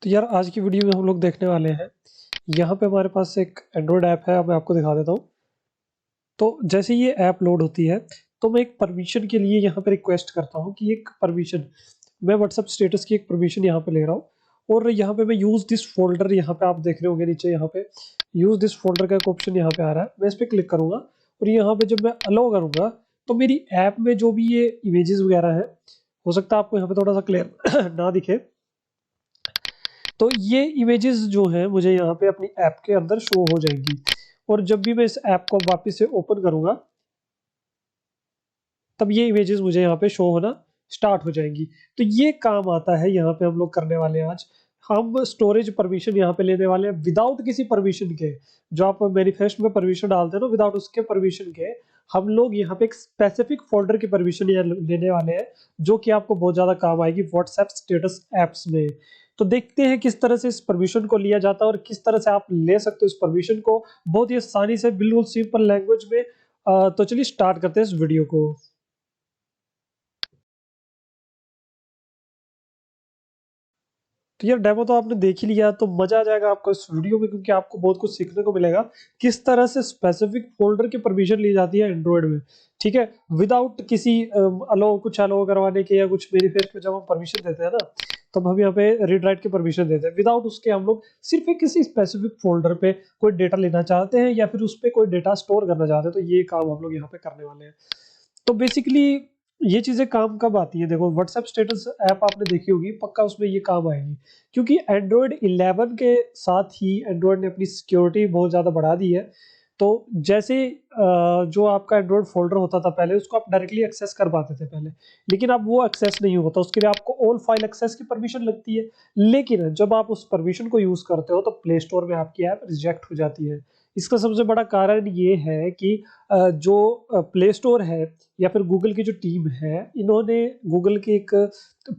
तो यार आज की वीडियो में हम लोग देखने वाले हैं। यहाँ पे हमारे पास एक एंड्रॉयड ऐप है, मैं आपको दिखा देता हूँ। तो जैसे ये ऐप लोड होती है तो मैं एक परमिशन के लिए यहाँ पे रिक्वेस्ट करता हूँ कि एक परमिशन, मैं व्हाट्सएप स्टेटस की एक परमिशन यहाँ पे ले रहा हूँ। और यहाँ पे मैं यूज़ दिस फोल्डर, यहाँ पे आप देख रहे होंगे नीचे यहाँ पे यूज़ दिस फोल्डर का एक ऑप्शन यहाँ पे आ रहा है। मैं इस पर क्लिक करूँगा और यहाँ पे जब मैं अलाउ करूँगा तो मेरी ऐप में जो भी ये इमेजेस वगैरह है, हो सकता है आपको यहाँ पे थोड़ा सा क्लियर ना दिखे, तो ये इमेजेस जो है मुझे यहाँ पे अपनी ऐप के अंदर शो हो जाएंगी। और जब भी मैं इस ऐप को वापस से ओपन करूंगा तब ये इमेजेस मुझे यहाँ पे शो होना स्टार्ट हो जाएंगी। तो ये काम आता है यहाँ पे हम लोग करने वाले हैं आज। हम स्टोरेज परमिशन यहाँ पे लेने वाले हैं विदाउट किसी परमिशन के। जो आप मैनिफेस्ट में परमिशन डालते हैं ना, विदाउट उसके परमिशन के हम लोग यहाँ पे एक स्पेसिफिक फोल्डर की परमिशन लेने वाले हैं, जो कि आपको बहुत ज्यादा काम आएगी व्हाट्सएप स्टेटस एप्स में। तो देखते हैं किस तरह से इस परमिशन को लिया जाता है और किस तरह से आप ले सकते हो इस परमिशन को बहुत ही आसानी से, बिल्कुल सिंपल लैंग्वेज में। तो चलिए स्टार्ट करते हैं इस वीडियो को। तो यार डेमो तो आपने देख ही लिया, तो मजा आ जाएगा आपको इस वीडियो में, क्योंकि आपको बहुत कुछ सीखने को मिलेगा किस तरह से स्पेसिफिक फोल्डर की परमिशन ली जाती है एंड्रॉयड में। ठीक है, विदाउट किसी अलो करवाने के या कुछ मैनिफेस्ट में जब हम परमिशन देते हैं ना, तब हम यहाँ पे रीड राइट की परमिशन देते हैं। विदाउट उसके हम लोग सिर्फ एक किसी स्पेसिफिक फोल्डर पे कोई डेटा लेना चाहते हैं या फिर उस पर कोई डेटा स्टोर करना चाहते हैं, तो ये काम हम लोग यहाँ पे करने वाले हैं। तो बेसिकली ये चीजें काम कब आती है, देखो व्हाट्सएप स्टेटस ऐप आपने देखी होगी, पक्का उसमें ये काम आएगी। क्योंकि एंड्रॉयड 11 के साथ ही एंड्रॉयड ने अपनी सिक्योरिटी बहुत ज़्यादा बढ़ा दी है। तो जैसे जो आपका एंड्रॉयड फोल्डर होता था पहले, उसको आप डायरेक्टली एक्सेस कर पाते थे पहले, लेकिन अब वो एक्सेस नहीं होता। उसके लिए आपको ऑल फाइल एक्सेस की परमिशन लगती है। लेकिन जब आप उस परमिशन को यूज़ करते हो तो प्ले स्टोर में आपकी ऐप रिजेक्ट हो जाती है। इसका सबसे बड़ा कारण ये है कि जो प्ले स्टोर है या फिर गूगल की जो टीम है, इन्होंने गूगल की एक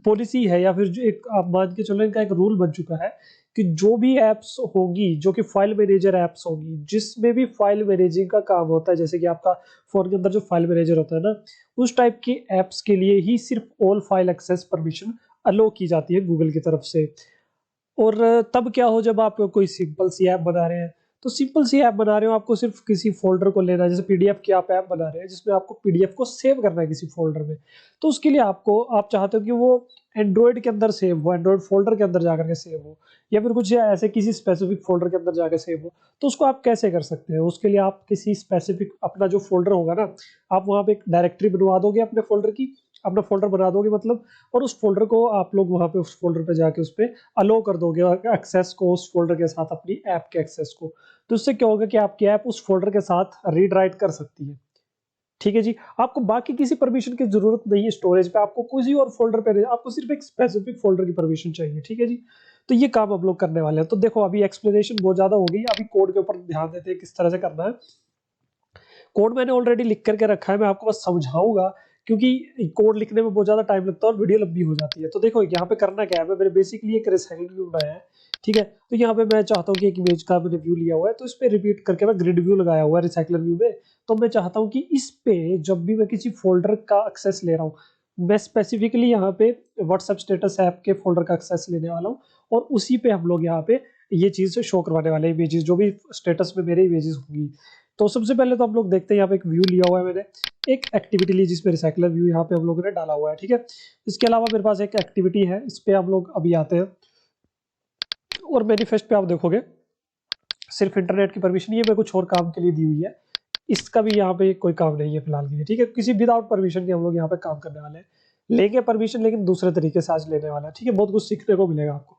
पॉलिसी है या फिर जो एक आप मान के चलो, इनका एक रूल बन चुका है कि जो भी एप्स होगी जो कि फाइल मैनेजर एप्स होगी, जिसमें भी फाइल मैनेजिंग का काम होता है, जैसे कि आपका फोन के अंदर जो फाइल मैनेजर होता है ना, उस टाइप की एप्स के लिए ही सिर्फ ऑल फाइल एक्सेस परमिशन अलो की जाती है गूगल की तरफ से। और तब क्या हो, जब आप कोई सिंपल सी ऐप बना रहे हैं, तो सिंपल सी ऐप बना रहे हो, आपको सिर्फ किसी फोल्डर को लेना है, जैसे पीडीएफ की आप ऐप बना रहे हैं जिसमें आपको पीडीएफ को सेव करना है किसी फोल्डर में। तो उसके लिए आपको, आप चाहते हो कि वो एंड्रॉयड के अंदर सेव हो, एंड्रॉयड फोल्डर के अंदर जाकर के सेव हो, या फिर कुछ ऐसे किसी स्पेसिफिक फोल्डर के अंदर जाकर सेव हो, तो उसको आप कैसे कर सकते हैं। उसके लिए आप किसी स्पेसिफिक अपना जो फोल्डर होगा ना, आप वहाँ पे एक डायरेक्टरी बनवा दोगे अपने फोल्डर की, अपना फोल्डर बना दोगे मतलब, और उस फोल्डर को आप लोग वहाँ पे उस फोल्डर पे जाके उस पर अलो कर दोगे एक्सेस को, उस फोल्डर के साथ अपनी ऐप के एक्सेस को। तो उससे क्या होगा कि आपकी ऐप उस फोल्डर के साथ रीड राइट कर सकती है। ठीक है जी, आपको बाकी किसी परमिशन की जरूरत नहीं है स्टोरेज पे, आपको किसी और फोल्डर पे नहीं, आपको सिर्फ एक स्पेसिफिक फोल्डर की परमिशन चाहिए। ठीक है जी, तो ये काम हम लोग करने वाले हैं। तो देखो अभी एक्सप्लेनेशन बहुत ज्यादा हो गई, अभी कोड के ऊपर ध्यान देते हैं किस तरह से करना है। कोड मैंने ऑलरेडी लिख करके रखा है, मैं आपको बस समझाऊंगा, क्योंकि कोड लिखने में बहुत ज्यादा टाइम लगता है और वीडियो लंबी हो जाती है। तो देखो यहाँ पे करना क्या है, मैंने बेसिकली एक रिसाइक्लिंग व्यू बनाया है। ठीक है, तो यहाँ पे मैं चाहता हूँ कि एक इमेज का मैंने व्यू लिया हुआ है, तो इस पे रिपीट करके मैं ग्रिड व्यू लगाया हुआ है रिसाइकलर व्यू में। तो मैं चाहता हूँ कि इस पे जब भी मैं किसी फोल्डर का एक्सेस ले रहा हूँ, मैं स्पेसिफिकली यहाँ पे व्हाट्सएप स्टेटस ऐप के फोल्डर का एक्सेस लेने वाला हूँ, और उसी पे हम लोग यहाँ पे ये चीज शो करवाने वाले हैं, इमेजेस जो भी स्टेटस में मेरे इमेजेस होंगी। तो सबसे पहले तो हम लोग देखते हैं, यहाँ पे एक व्यू लिया हुआ है मैंने, एक एक्टिविटी ली जिसमें रिसाइकलर व्यू यहाँ पे हम लोगों ने डाला हुआ है। ठीक है, इसके अलावा मेरे पास एक एक्टिविटी है, इस पे हम लोग अभी आते हैं। और मैनिफेस्ट पे आप देखोगे सिर्फ इंटरनेट की परमिशन, ये मैं कुछ और काम के लिए दी हुई है, इसका भी यहाँ पे कोई काम नहीं है फिलहाल के लिए। ठीक है, किसी विदाउट परमिशन के हम लोग यहाँ पे काम करने वाले हैं, लेंगे परमिशन लेकिन दूसरे तरीके से आज लेने वाला है। ठीक है, बहुत कुछ सीखने को मिलेगा आपको।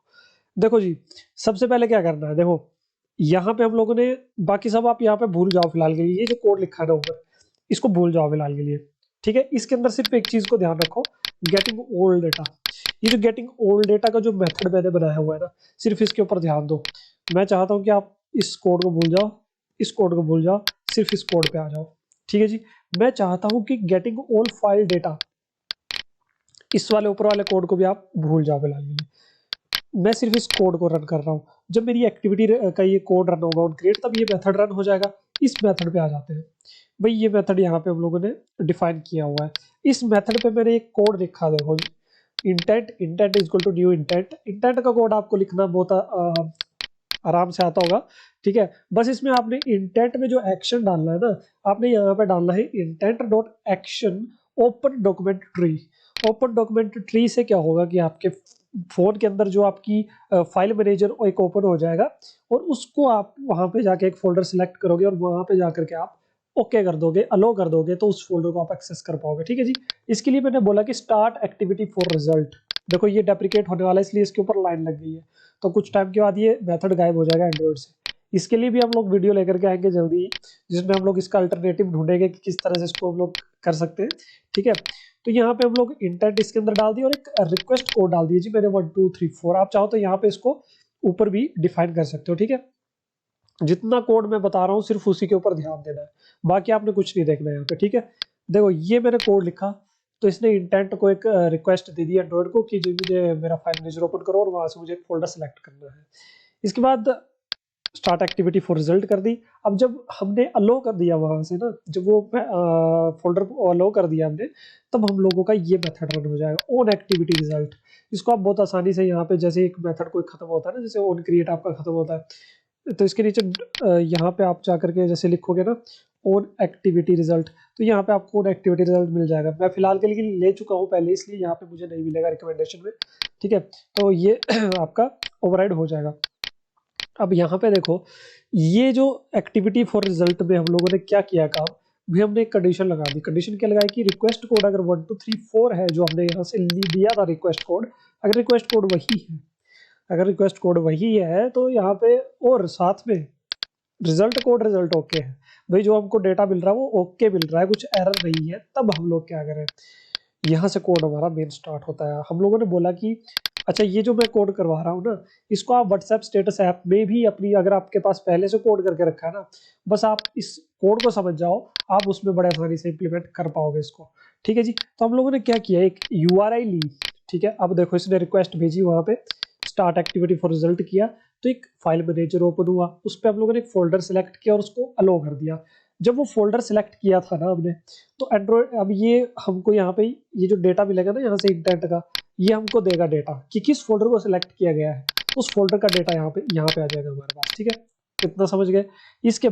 देखो जी, सबसे पहले क्या करना है, देखो यहाँ पे हम लोगों ने, बाकी सब आप यहाँ पे भूल जाओ फिलहाल के लिए, ये जो कोड लिखा है ना ऊपर, इसको भूल जाओ फिलहाल के लिए। ठीक है, इसके अंदर सिर्फ एक चीज को ध्यान रखो, गेटिंग ओल्ड डेटा। ये जो गेटिंग ओल्ड डेटा का जो मेथड मैंने बनाया हुआ है ना, सिर्फ इसके ऊपर ध्यान दो। मैं चाहता हूँ कि आप इस कोड को भूल जाओ, इस कोड को भूल जाओ, सिर्फ इस कोड पे आ जाओ। ठीक है जी, मैं चाहता हूँ कि गेटिंग ऑल फाइल डेटा, इस वाले ऊपर वाले कोड को भी आप भूल जाओ फिलहाल के लिए। मैं सिर्फ इस कोड को रन कर रहा हूँ, जब मेरी एक्टिविटी का ये कोड रन होगा ऑन क्रिएट, तब ये मेथड रन हो जाएगा। इस मेथड पे आ जाते हैं भाई, ये मेथड यहाँ पे हम लोगों ने डिफाइन किया हुआ है। इस मेथड पे मैंने एक कोड लिखा, देखो intent, intent is equal to new intent. Intent का कोड आपको लिखना बहुत आराम से आता होगा, ठीक है। बस इसमें आपने इंटेंट में जो एक्शन डालना है ना, आपने यहाँ पे डालना है intent dot action open document tree. Open document tree से क्या होगा कि आपके फोन के अंदर जो आपकी फाइल मैनेजर एक ओपन हो जाएगा, और उसको आप वहां पे जाके एक फोल्डर सिलेक्ट करोगे और वहां पे जाकर के आप ओके कर दोगे, अलो कर दोगे, तो उस फोल्डर को आप एक्सेस कर पाओगे, ठीक है जी। इसके लिए मैंने बोला कि स्टार्ट एक्टिविटी फॉर रिजल्ट। देखो ये डेप्रिकेट होने वाला है, इसलिए इसके ऊपर लाइन लग गई है, तो कुछ टाइम के बाद ये मेथड गायब हो जाएगा एंड्रॉइड से। इसके लिए भी हम लोग वीडियो लेकर के आएंगे जल्दी ही, जिसमें हम लोग इसका अल्टरनेटिव ढूंढेंगे कि किस तरह से इसको हम लोग कर सकते हैं, ठीक है। तो यहाँ पे हम लोग इंटेंट इसके अंदर डाल दिए और एक रिक्वेस्ट कोड डाल दिए जी मैंने 1 2 3 4। आप चाहो तो यहाँ पे इसको ऊपर भी डिफाइन कर सकते हो, ठीक है। जितना कोड मैं बता रहा हूँ सिर्फ उसी के ऊपर ध्यान देना है, बाकी आपने कुछ नहीं देखना है यहाँ पे, ठीक है। देखो ये मैंने कोड लिखा, तो इसने इंटेंट को एक रिक्वेस्ट दे दी एंड्रॉइड को कि जो मुझे मेरा फाइल मैनेजर ओपन करो और वहां से मुझे एक फोल्डर सेलेक्ट करना है। इसके बाद स्टार्ट एक्टिविटी फॉर रिजल्ट कर दी। अब जब हमने अलो कर दिया वहां से ना, जब वो फोल्डर को अलो कर दिया हमने, तब हम लोगों का ये मेथड रन हो जाएगा ऑन एक्टिविटी रिजल्ट। इसको आप बहुत आसानी से यहाँ पे, जैसे एक मेथड कोई खत्म होता है ना, जैसे ऑन क्रिएट आपका खत्म होता है, तो इसके नीचे यहाँ पे आप जा करके जैसे लिखोगे ना ऑन एक्टिविटी रिजल्ट, तो यहाँ पे आपको ऑन एक्टिविटी रिजल्ट मिल जाएगा। मैं फिलहाल के लिए ले चुका हूँ पहले, इसलिए यहाँ पे मुझे नहीं मिलेगा रिकमेंडेशन में, ठीक है। तो ये आपका ओवरराइड हो जाएगा। अब यहाँ पे देखो, ये जो एक्टिविटी फॉर रिजल्ट में हम लोगों ने क्या किया काम, भी हमने एक कंडीशन लगा दी। कंडीशन क्या लगाई कि रिक्वेस्ट कोड अगर 1 2 3 4 है, जो हमने यहाँ से दिया था रिक्वेस्ट कोड, अगर रिक्वेस्ट कोड वही है, अगर रिक्वेस्ट कोड वही है, तो यहाँ पे और साथ में रिजल्ट कोड रिजल्ट ओके है भाई, जो हमको डेटा मिल रहा है वो ओके मिल रहा है, कुछ एरर नहीं है, तब हम लोग क्या करें, यहाँ से कोड हमारा मेन स्टार्ट होता है। हम लोगों ने बोला कि अच्छा ये जो मैं कोड करवा रहा हूँ ना, इसको आप व्हाट्सएप स्टेटस ऐप में भी अपनी, अगर आपके पास पहले से कोड करके रखा है ना, बस आप इस कोड को समझ जाओ, आप उसमें बड़े आसानी से इंप्लीमेंट कर पाओगे इसको, ठीक है जी। तो हम लोगों ने क्या किया, एक यूआरआई ली, ठीक है। अब देखो इसने रिक्वेस्ट भेजी, वहां पे स्टार्ट एक्टिविटी फॉर रिजल्ट किया, तो एक फाइल मैनेजर ओपन हुआ, उस पर हम लोगों ने एक फोल्डर सेलेक्ट किया और उसको अलो कर दिया। जब वो फोल्डर सेलेक्ट किया था ना हमने, तो एंड्रॉइड, अब ये हमको यहाँ पे ये जो डेटा मिलेगा ना यहाँ से इंटेंट का, ये हमको देगा डेटा कि किस फोल्डर को सिलेक्ट किया गया है, उस फोल्डर का डेटा यहाँ पे आ जाएगा हमारे पास, ठीक है। कितना समझ गए। इसके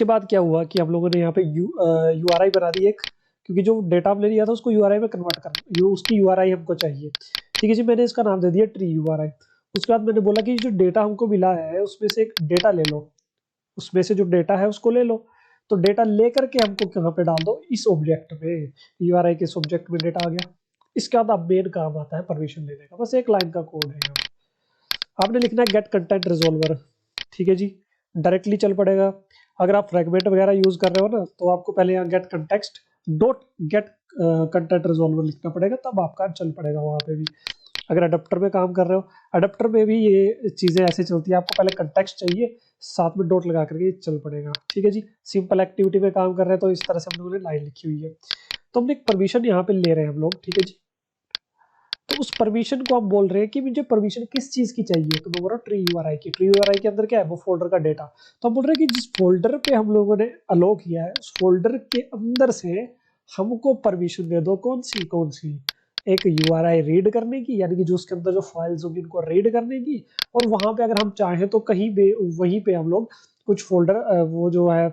बाद क्या हुआ कि हम लोगों ने यहाँ पे यूआरआई बना दी एक, क्योंकि जो डेटा हमने लिया था उसको यूआरआई में कन्वर्ट करना, उसकी यूआरआई हमको चाहिए, ठीक है जी। मैंने इसका नाम दे दिया ट्री यूआरआई। उसके बाद मैंने बोला कि जो डेटा हमको मिला है उसमें से एक डेटा ले लो, उसमें से जो डेटा है उसको ले लो। तो डेटा लेकर के हमको कहाँ पे डाल दो, इस ऑब्जेक्ट में, यूआरआई के इस ऑब्जेक्ट में डेटा आ गया। इसके बाद अब मेन काम आता है परमिशन लेने का, बस एक लाइन का कोड है यहाँ। आपने लिखना है गेट कंटेंट रिजोल्वर, ठीक है जी, डायरेक्टली चल पड़ेगा। अगर आप फ्रेगमेंट वगैरह यूज कर रहे हो ना, तो आपको पहले यहाँ get context dot get content resolver लिखना पड़ेगा, तब आपका चल पड़ेगा वहां पे भी। अगर अडेप्टर में काम कर रहे हो, अडेप्टर में भी ये चीजें ऐसे चलती है, आपको पहले कंटेक्स्ट चाहिए, साथ में डॉट लगा करके चल पड़ेगा, ठीक है जी। सिंपल एक्टिविटी में काम कर रहे हैं तो इस तरह से हम लोगों ने लाइन लिखी हुई है। तो हमने एक परमिशन यहाँ पे ले रहे हैं हम लोग, ठीक है जी। तो उस परमिशन को हम बोल रहे हैं कि मुझे परमिशन किस चीज की चाहिए, तो मैं बोल रहा हूँ ट्री यूआरआई की। ट्री यूआरआई के अंदर क्या है, वो फोल्डर का डेटा। तो हम बोल रहे हैं कि जिस फोल्डर पे हम लोगों ने अलो किया है, उस फोल्डर के अंदर से हमको परमिशन दे दो, कौन सी, एक यूआरआई रीड करने की, यानी कि जो उसके अंदर जो फाइल्स होंगी उनको रीड करने की, और वहां पे अगर हम चाहें तो कहीं पे वहीं पे हम लोग कुछ फोल्डर वो जो है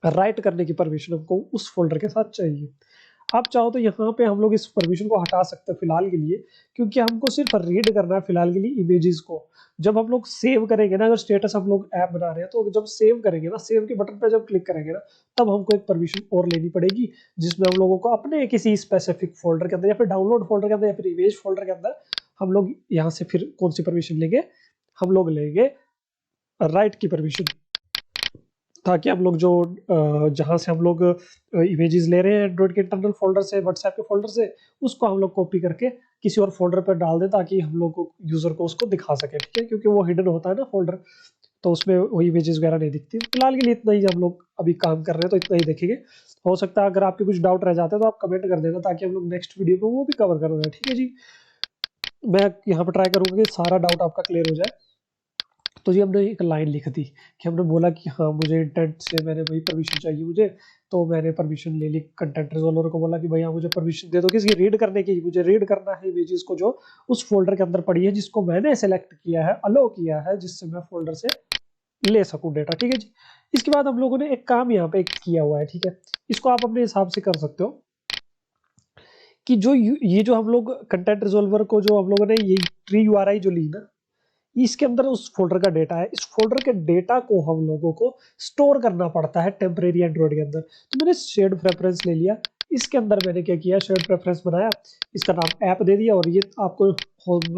राइट करने की परमिशन हमको उस फोल्डर के साथ चाहिए। आप चाहो तो यहाँ पे हम लोग इस परमिशन को हटा सकते हैं फिलहाल के लिए, क्योंकि हमको सिर्फ रीड करना है फिलहाल के लिए इमेजेस को। जब हम लोग सेव करेंगे ना, अगर स्टेटस हम लोग ऐप बना रहे हैं, तो जब सेव करेंगे ना, सेव के बटन पे जब क्लिक करेंगे ना, तब हमको एक परमिशन और लेनी पड़ेगी, जिसमें हम लोगों को अपने किसी स्पेसिफिक फोल्डर के अंदर, या फिर डाउनलोड फोल्डर के अंदर, या फिर इमेज फोल्डर के अंदर हम लोग यहाँ से फिर कौन सी परमिशन लेंगे, हम लोग लेंगे राइट की परमिशन, ताकि हम लोग जो जहाँ से हम लोग इमेजेस ले रहे हैं एंड्रॉइड के इंटरनल फोल्डर से, व्हाट्सएप के फोल्डर से, उसको हम लोग कॉपी करके किसी और फोल्डर पर डाल दें, ताकि हम लोग को यूजर को उसको दिखा सके, ठीक है, क्योंकि वो हिडन होता है ना फोल्डर, तो उसमें वो इमेजेस वगैरह नहीं दिखती। फिलहाल के लिए इतना ही हम लोग अभी काम कर रहे हैं, तो इतना ही देखेंगे। हो सकता है अगर आपके कुछ डाउट रह जाते हैं तो आप कमेंट कर देना, ताकि हम लोग नेक्स्ट वीडियो में वो भी कवर कर रहे हैं, ठीक है जी। मैं यहाँ पर ट्राई करूंगा कि सारा डाउट आपका क्लियर हो जाए। तो ये हमने एक लाइन लिख दी कि हमने बोला कि हाँ मुझे इंटेंट से मैंने वही परमिशन चाहिए मुझे, तो मैंने परमिशन ले ली। कंटेंट रिजोल्वर को बोला कि भैया मुझे परमिशन दे दो किसकी, रीड करने की। मुझे रीड करना है इमेजेस को जो उस फोल्डर के अंदर पड़ी है, जिसको मैंने सेलेक्ट किया है, अलो किया है, जिससे मैं फोल्डर से ले सकूं डेटा। ठीक है जी। इसके बाद हम लोगों ने एक काम यहाँ पे किया हुआ है, ठीक है, इसको आप अपने हिसाब से कर सकते हो कि जो ये जो हम लोग कंटेंट रिजोल्वर को जो हम लोगों ने ये ट्री यूआरआई जो ली ना, इसके अंदर उस फोल्डर का डेटा है। इस फोल्डर के डेटा को हम लोगों को स्टोर करना पड़ता है टेम्परेरी एंड्रॉइड के अंदर। तो मैंने शेयर्ड प्रेफरेंस ले लिया, इसके अंदर मैंने क्या किया, शेयर्ड प्रेफरेंस बनाया, इसका नाम ऐप दे दिया। और ये आपको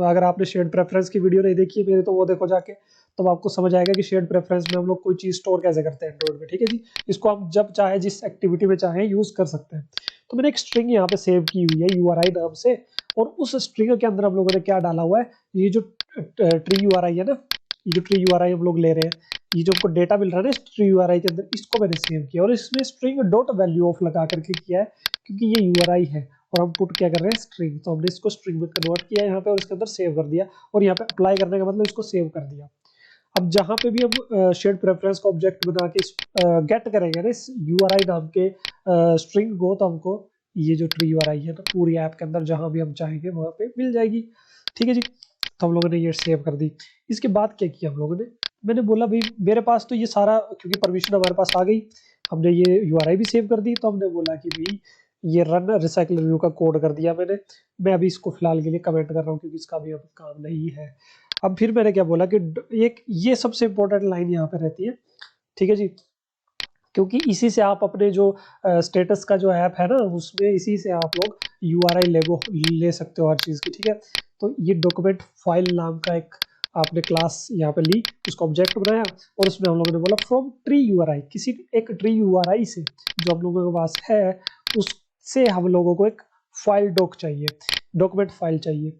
अगर आपने शेयर्ड प्रेफरेंस की वीडियो नहीं देखी है मेरे, तो वो देखो जाके, तो आपको समझ आएगा कि शेयर्ड प्रेफरेंस में हम लोग कोई चीज स्टोर कैसे करते हैं एंड्रॉइड में। ठीक है जी। इसको हम जब चाहे जिस एक्टिविटी में चाहे यूज कर सकते हैं। तो मैंने एक स्ट्रिंग यहाँ पे सेव की हुई है यूआरआई नाम से, और उस स्ट्रिंग के अंदर हम लोगों ने क्या डाला हुआ है, ये जो ट्री यूआरआई है ना, ये जो ट्री यूआरआई हम लोग ले रहे हैं, ये जो हमको डेटा मिल रहा है ना इस ट्री यूआरआई के अंदर, इसको मैंने सेव किया। और इसमें स्ट्रिंग डॉट वैल्यू ऑफ लगा करके किया है, क्योंकि ये यूआरआई है और हम पुट क्या कर रहे हैं, स्ट्रिंग। तो हमने इसको स्ट्रिंग में कन्वर्ट किया यहाँ पे और इसके अंदर सेव कर दिया। और यहाँ पे अप्लाई करने का मतलब इसको सेव कर दिया। अब जहां पे भी हम शेयर्ड प्रेफरेंस को ऑब्जेक्ट बना के गेट करेंगे ना इस यूआरआई नाम के स्ट्रिंग को, तो हमको ये जो ट्री यूआरआई है ना पूरी ऐप के अंदर जहां भी हम चाहेंगे वहां पे मिल जाएगी। ठीक है जी। तो हम लोगों ने ये सेव कर दी। इसके बाद क्या किया हम लोगों ने, मैंने बोला भाई मेरे पास तो ये सारा, क्योंकि परमिशन हमारे पास आ गई, हमने ये यूआरआई भी सेव कर दी, तो हमने बोला कि भाई ये रन रिसाइकल रिव्यू का कोड कर दिया मैंने। मैं अभी इसको फिलहाल के लिए कमेंट कर रहा हूँ क्योंकि इसका अभी अब काम नहीं है। अब फिर मैंने क्या बोला कि एक ये सबसे इंपॉर्टेंट लाइन यहाँ पे रहती है। ठीक है जी। क्योंकि इसी से आप अपने जो स्टेटस का जो ऐप है ना, उसमें इसी से आप लोग यूआरआई ले सकते हो हर चीज़ की। ठीक है। तो ये डॉक्यूमेंट फाइल नाम का एक आपने क्लास यहाँ पे ली, उसको ऑब्जेक्ट बनाया, और उसमें हम लोगों ने बोला फ्रॉम ट्री यूआरआई, किसी एक ट्री यूआरआई से जो हम लोगों के पास है, उससे हम लोगों को एक फाइल डॉक चाहिए, डॉक्यूमेंट फाइल चाहिए।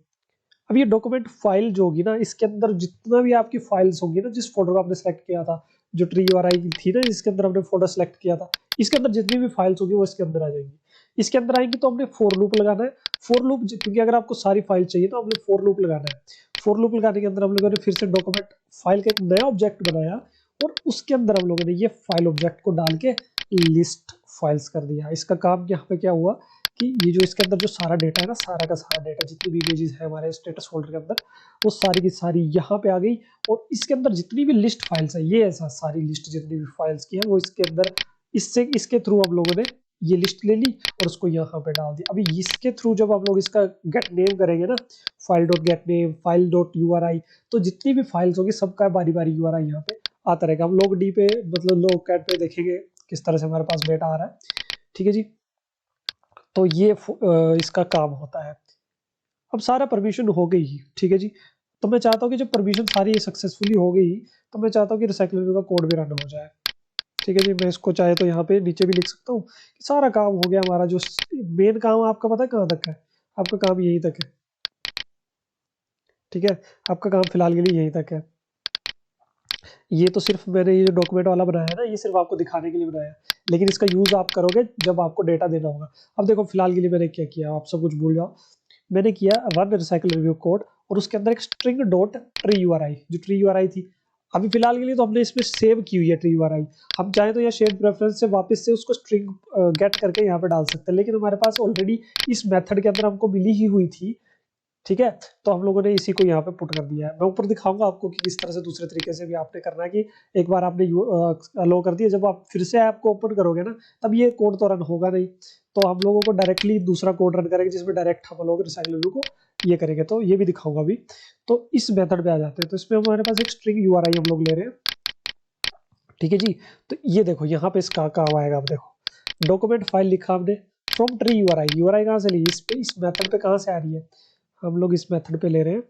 अब ये डॉक्यूमेंट फाइल जो होगी ना, इसके अंदर जितना भी आपकी फाइल्स होंगी ना, जिस फोल्डर को आपने सेलेक्ट किया था, जो ट्री यूआरआई की थी ना, जिसके अंदर हमने फोल्डर सेलेक्ट किया था, इसके अंदर जितनी भी फाइल्स होगी वो इसके अंदर आ जाएंगी। इसके अंदर आएंगी तो हमने फॉर लूप लगाना है। फॉर लूप, क्योंकि अगर आपको सारी फाइल चाहिए तो हमने फॉर लूप लगाना है। फॉर लूप लगाने के अंदर हम लोगों ने फिर से डॉक्यूमेंट फाइल का एक नया ऑब्जेक्ट बनाया, और उसके अंदर हम लोगों ने ये फाइल ऑब्जेक्ट को डाल के लिस्ट फाइल्स कर दिया। इसका काम यहाँ पे क्या हुआ कि ये जो इसके अंदर जो सारा डेटा है ना, सारा का सारा डेटा, जितनी भी इमेजेस है हमारे स्टेटस फोल्डर के अंदर, वो सारी की सारी यहाँ पे आ गई। और इसके अंदर जितनी भी लिस्ट फाइल्स है, ये ऐसा सारी लिस्ट जितनी भी फाइल्स की है वो इसके अंदर, इसके थ्रू हम लोगों ने ये लिस्ट ले ली और उसको यहाँ पे डाल दिया। अभी इसके थ्रू जब हम लोग इसका गेट नेम करेंगे ना, file dot gate name, file dot URI, तो जितनी भी फाइल्स होगी सबका बारी बारी यूआरआई यहाँ पे आता रहेगा। हम लोग डी पे मतलब लोग कैट पे देखेंगे किस तरह से हमारे पास डेटा आ रहा है। ठीक है जी। तो ये इसका काम होता है। अब सारा परमिशन हो गई। ठीक है जी। तो मैं चाहता हूँ कि जब परमिशन सारी सक्सेसफुली हो गई, तो मैं चाहता हूँ कि रिसाइकल रिव्यू का कोड भी रन हो जाए। ठीक है जी। मैं इसको चाहे तो यहाँ पे नीचे भी लिख सकता हूँ कि सारा काम हो गया हमारा। जो मेन काम आपका पता है कहाँ तक है, आपका काम यहीं तक है। ठीक है। आपका काम फिलहाल के लिए यहीं तक है। ये तो सिर्फ मैंने ये जो डॉक्यूमेंट वाला बनाया है ना, ये सिर्फ आपको दिखाने के लिए बनाया है, लेकिन इसका यूज आप करोगे जब आपको डेटा देना होगा। अब देखो फिलहाल के लिए मैंने क्या किया, आप सब कुछ भूल जाओ। मैंने किया रन रिसाइकल रिव्यू कोड, और उसके अंदर एक स्ट्रिंग डॉट ट्री यूआरआई, जो ट्री यूआरआई थी अभी फिलहाल के लिए तो हमने इसमें सेव की हुई है ट्री यूआरआई। हम चाहे तो यह शेयर्ड प्रेफरेंस से वापस से उसको स्ट्रिंग गेट करके यहाँ पे डाल सकते हैं, लेकिन हमारे पास ऑलरेडी इस मेथड के अंदर हमको मिली ही हुई थी। ठीक है। तो हम लोगों ने इसी को यहाँ पे पुट कर दिया है। मैं ऊपर दिखाऊंगा आपको कि किस तरह से दूसरे तरीके से भी आपने करना है, कि एक बार आपने अलो कर दिया, जब आप फिर से ऐप को ओपन करोगे ना, तब ये कोड तो रन होगा नहीं। तो हम लोगों को डायरेक्टली दूसरा कोड रन करेंगे जिसमें डायरेक्ट हम लोग रिसाइकल रिव्यू को ये करेंगे। तो ये भी दिखाऊंगा अभी। तो इस मेथड पे आ जाते हैं। तो इसमें हमारे पास एक स्ट्रिंग यूआरआई हम लोग ले रहे हैं। ठीक है जी। तो ये देखो यहाँ पे इसका काम आएगा। अब देखो डॉक्यूमेंट फाइल लिखा हमने फ्रॉम ट्री यूआरआई, यूआरआई कहाँ से ली, इस मेथड पे कहाँ से आ रही है, हम लोग इस मेथड पे ले रहे हैं,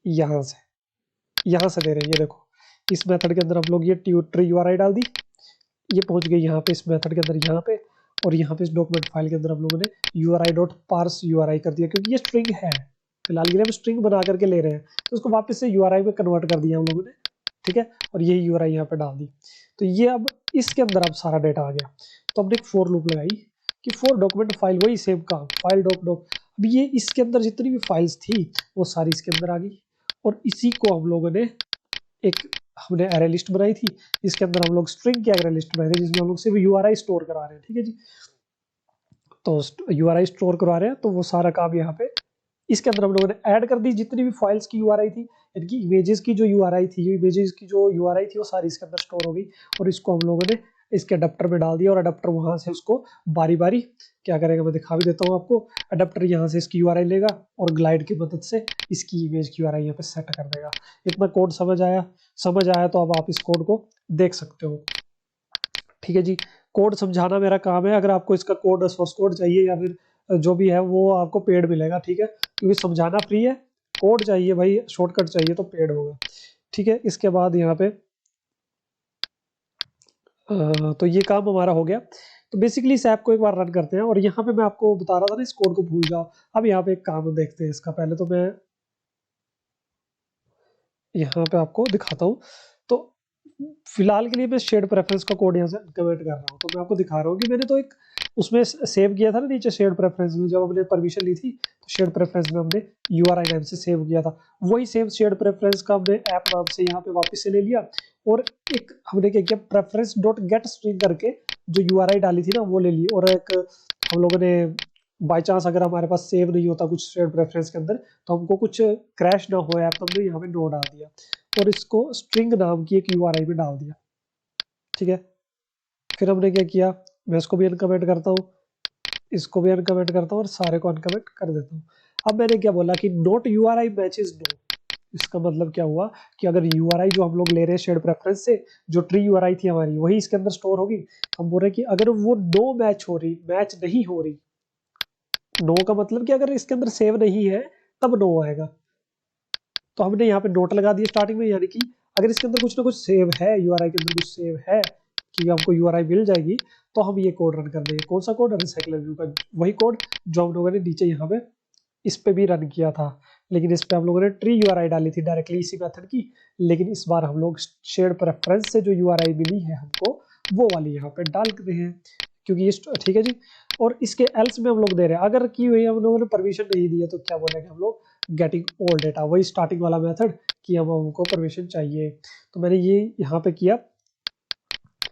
यहाँ से दे रहे हैं। ये देखो इस मेथड के अंदर हम लोग ये ट्री यूआरआई डाल दी, ये पहुंच गई यहाँ पे इस मेथड के अंदर यहाँ पे, और यहाँ पे इस डॉक्यूमेंट फाइल के अंदर हम लोगों ने यूआरआई डॉट पार्स यूआरआई कर दिया, क्योंकि ये स्ट्रिंग है। फिलहाल के लिए हम स्ट्रिंग बना करके ले रहे हैं, तो उसको वापस से यूआरआई में कन्वर्ट कर दिया हम लोगों ने। ठीक है। और यही यूआरआई यहाँ पे डाल दी। तो ये अब इसके अंदर अब सारा डेटा आ गया। तो हमने एक फॉर लूप लगाई कि फॉर डॉक्यूमेंट फाइल, वही सेम काम, फाइल डॉक। अब ये इसके अंदर जितनी भी फाइल्स थी वो सारी इसके अंदर आ गई, और इसी को हम लोगों ने एक हमने एरे लिस्ट बनाई थी, इसके अंदर हम लोग स्ट्रिंग की एरे लिस्ट बनाई थी जिसमें हम लोग सिर्फ यूआरआई स्टोर करा रहे हैं, ठीक है जी। तो यूआरआई स्टोर करवा रहे हैं तो वो सारा काम यहाँ पे इसके अंदर हम लोगों ने ऐड कर दी जितनी भी फाइल्स की यूआरआई थी, इनकी इमेजेस की जो यूआरआई थी, इमेजेस की जो यूआरआई थी वो सारी इसके अंदर स्टोर हो गई और इसको हम लोगों ने इसके अडेप्टर में डाल दिया और अडेप्टर वहां से उसको बारी बारी क्या करेगा, मैं दिखा भी देता हूँ आपको। अडेप्टर यहाँ से इसकी यूआरआई लेगा और ग्लाइड की मदद से इसकी इमेज की यूआरआई यहाँ पे सेट कर देगा। इतना कोड समझ आया? समझ आया तो अब आप इस कोड को देख सकते हो, ठीक है जी। कोड समझाना मेरा काम है, अगर आपको इसका कोड सोर्स कोड चाहिए या फिर जो भी है वो आपको पेड मिलेगा, ठीक है, क्योंकि समझाना फ्री है, कोड चाहिए भाई, शॉर्टकट चाहिए तो पेड होगा, ठीक है। इसके बाद यहाँ पे तो ये काम हमारा हो गया। तो बेसिकली इस ऐप को एक बार रन करते हैं और यहाँ पे मैं आपको बता रहा था ना इस कोड को भूल जाओ। अब यहाँ पे एक काम देखते हैं इसका, पहले तो मैं यहाँ पे आपको दिखाता हूँ। तो फिलहाल के लिए मैं शेड प्रेफरेंस का कोड यहाँ से कमेंट कर रहा हूँ, तो मैं आपको दिखा रहा हूँ कि मैंने तो एक उसमें सेव किया था ना नीचे शेड प्रेफरेंस में, जब हमने परमिशन ली थी तो शेड प्रेफरेंस में हमने यूआरआई नाम से सेव किया था, वही सेम शेड प्रेफरेंस का हमने ऐप नाम से यहाँ पे वापस से ले लिया और एक हमने क्या किया, प्रेफरेंस डॉट गेट स्ट्रिंग करके जो यूआरआई डाली थी ना वो ले ली और एक हम लोगों ने बाई चांस अगर हमारे पास सेव नहीं होता कुछ शेड प्रेफरेंस के अंदर तो हमको कुछ क्रैश ना हो ऐप, तो हमने यहाँ पे नो डाल दिया और इसको स्ट्रिंग नाम की एक यूआरआई में डाल दिया, ठीक है। फिर हमने क्या किया, मैं इसको भी अनकमेंट करता हूँ, इसको भी अनकमेंट करता हूँ और सारे को अनकमेंट कर देता हूँ। अब मैंने क्या बोला कि नोट यूआरआई मैचेस नो, इसका मतलब क्या हुआ कि अगर यूआरआई जो हम लोग ले रहे हैं शेड प्रेफरेंस से, जो ट्री यूआरआई थी हमारी वही इसके अंदर स्टोर होगी। हम बोल रहे हैं कि अगर वो नो मैच हो रही, मैच नहीं हो रही, नो का मतलब कि अगर इसके अंदर सेव नहीं है तब नो आएगा। तो हमने यहाँ पे नोट लगा दिया स्टार्टिंग में, यानी कि अगर इसके अंदर कुछ ना कुछ सेव है, यूआरआई के अंदर कुछ सेव है कि हमको यूआरआई मिल जाएगी तो हम ये कोड रन कर देंगे। कौन सा कोड? रिसाइकलर व्यू का वही कोड जो हम लोगों ने नीचे यहाँ पे इस पे भी रन किया था, लेकिन इस पे हम लोगों ने ट्री यूआरआई डाली थी डायरेक्टली इसी मेथड की, लेकिन इस बार हम लोग शेड प्रेफरेंस से जो यूआरआई मिली है हमको वो वाली यहाँ पे डाल रहे हैं, क्योंकि ये ठीक है जी। और इसके एल्स में हम लोग दे रहे हैं, अगर की हुई हम लोगों ने परमिशन नहीं दी है तो क्या बोलेंगे हम लोग, गेटिंग ऑल डेटा, वही स्टार्टिंग वाला मेथड कि हम हमको परमिशन चाहिए। तो मैंने ये यहाँ पे किया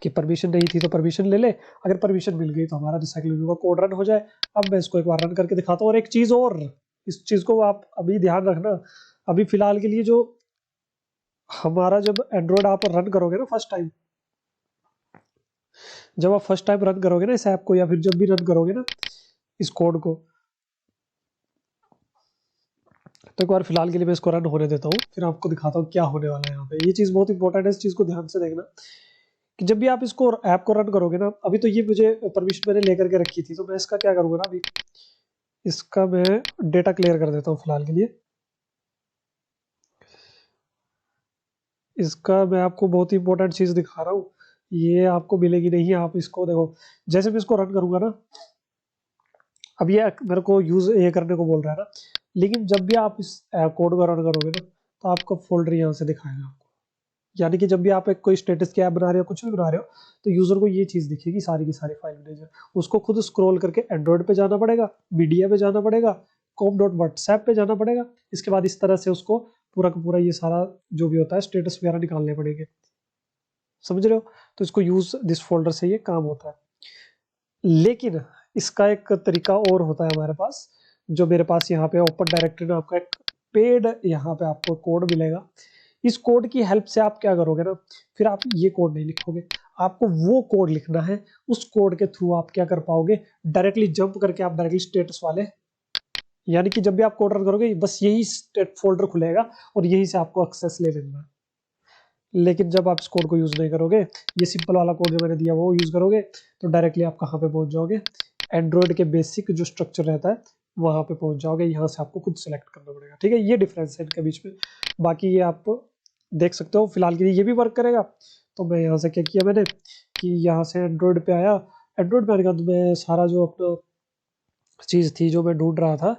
कि परमिशन नहीं थी तो परमिशन ले ले, अगर परमिशन मिल गई तो हमारा रिसाइकल व्यू का कोड रन हो जाए। अब मैं इसको एक बार रन करके दिखाता हूँ। और एक चीज और, इस चीज को आप अभी ध्यान रखना, अभी फिलहाल के लिए जो हमारा जब एंड्रॉइड आप रन करोगे ना फर्स्ट टाइम, जब आप फर्स्ट टाइम रन करोगे ना इस ऐप को या फिर जब भी रन करोगे ना इस कोड को, तो एक बार फिलहाल के लिए मैं इसको रन होने देता हूँ, फिर आपको दिखाता हूँ क्या होने वाला है यहाँ पे। ये चीज़ बहुत इंपॉर्टेंट है, इस चीज़ को ध्यान से देखना कि जब भी आप इसको ऐप को रन करोगे ना, अभी तो ये मुझे परमिशन मैंने लेकर के रखी थी, तो मैं इसका क्या करूँगा ना, अभी इसका मैं डेटा क्लियर कर देता हूँ फिलहाल के लिए। इसका मैं आपको बहुत ही इंपॉर्टेंट चीज़ दिखा रहा हूँ, ये आपको मिलेगी नहीं, आप इसको देखो। जैसे मैं इसको रन करूँगा ना, अब ये मेरे को यूज़ ये करने को बोल रहा है ना, लेकिन जब भी आप इस कोड को रन करोगे ना तो आपका फोल्डर यहाँ से दिखाएगा आपको, यानी कि जब भी आप एक कोई स्टेटस की ऐप बना रहे हो, कुछ भी बना रहे हो, तो यूजर को ये चीज दिखेगी सारी की सारी फाइल मैनेजर, उसको खुद स्क्रॉल करके एंड्रॉइड पे जाना पड़ेगा, मीडिया पे जाना पड़ेगा, कॉम डॉट व्हाट्सएप पे जाना पड़ेगा, इसके बाद इस तरह से उसको पूरा का पूरा ये सारा जो भी होता है स्टेटस वगैरह निकालने पड़ेंगे, समझ रहे हो। तो इसको यूज दिस फोल्डर से ये काम होता है। लेकिन इसका एक तरीका और होता है हमारे पास, जो मेरे पास यहाँ पे ओपन डायरेक्टरी में आपका एक पेड यहाँ पे आपको कोड मिलेगा। इस कोड की हेल्प से आप क्या करोगे ना, फिर आप ये कोड नहीं लिखोगे, आपको वो कोड लिखना है। उस कोड के थ्रू आप क्या कर पाओगे, डायरेक्टली जंप करके आप डायरेक्टली स्टेटस वाले, यानी कि जब भी आप कोड रन करोगे बस यही स्टेट फोल्डर खुलेगा और यहीं से आपको एक्सेस ले लेना है। लेकिन जब आप इस कोड को यूज नहीं करोगे, ये सिंपल वाला कोड जो मैंने दिया वो यूज करोगे, तो डायरेक्टली आप कहाँ पे पहुंच जाओगे, एंड्रॉइड के बेसिक जो स्ट्रक्चर रहता है वहां पे पहुंच जाओगे। यहाँ से आपको खुद सेलेक्ट करना पड़ेगा, ठीक है, ये डिफरेंस है इनके बीच में। बाकी ये आप देख सकते हो फिलहाल के लिए ये भी वर्क करेगा। तो मैं यहाँ से क्या किया मैंने कि यहाँ से एंड्रॉइड पे आया, एंड्रॉइड पे आने के बाद मैं सारा जो अपना चीज़ थी जो मैं ढूंढ रहा था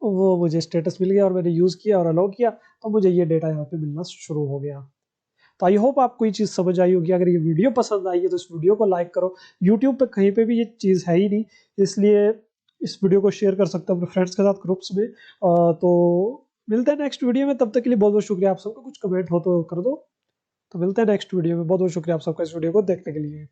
वो मुझे स्टेटस मिल गया और मैंने यूज़ किया और अलाउ किया, तो मुझे ये डेटा यहाँ पे मिलना शुरू हो गया। तो आई होप आपको ये चीज़ समझ आई होगी। अगर ये वीडियो पसंद आई है तो इस वीडियो को लाइक करो। यूट्यूब पे कहीं पे भी ये चीज़ है ही नहीं, इसलिए इस वीडियो को शेयर कर सकते हो अपने फ्रेंड्स के साथ ग्रुप्स में। तो मिलते हैं नेक्स्ट वीडियो में, तब तक के लिए बहुत बहुत शुक्रिया आप सबका। कुछ कमेंट हो तो कर दो। तो मिलते हैं नेक्स्ट वीडियो में। बहुत बहुत शुक्रिया आप सबका इस वीडियो को देखने के लिए।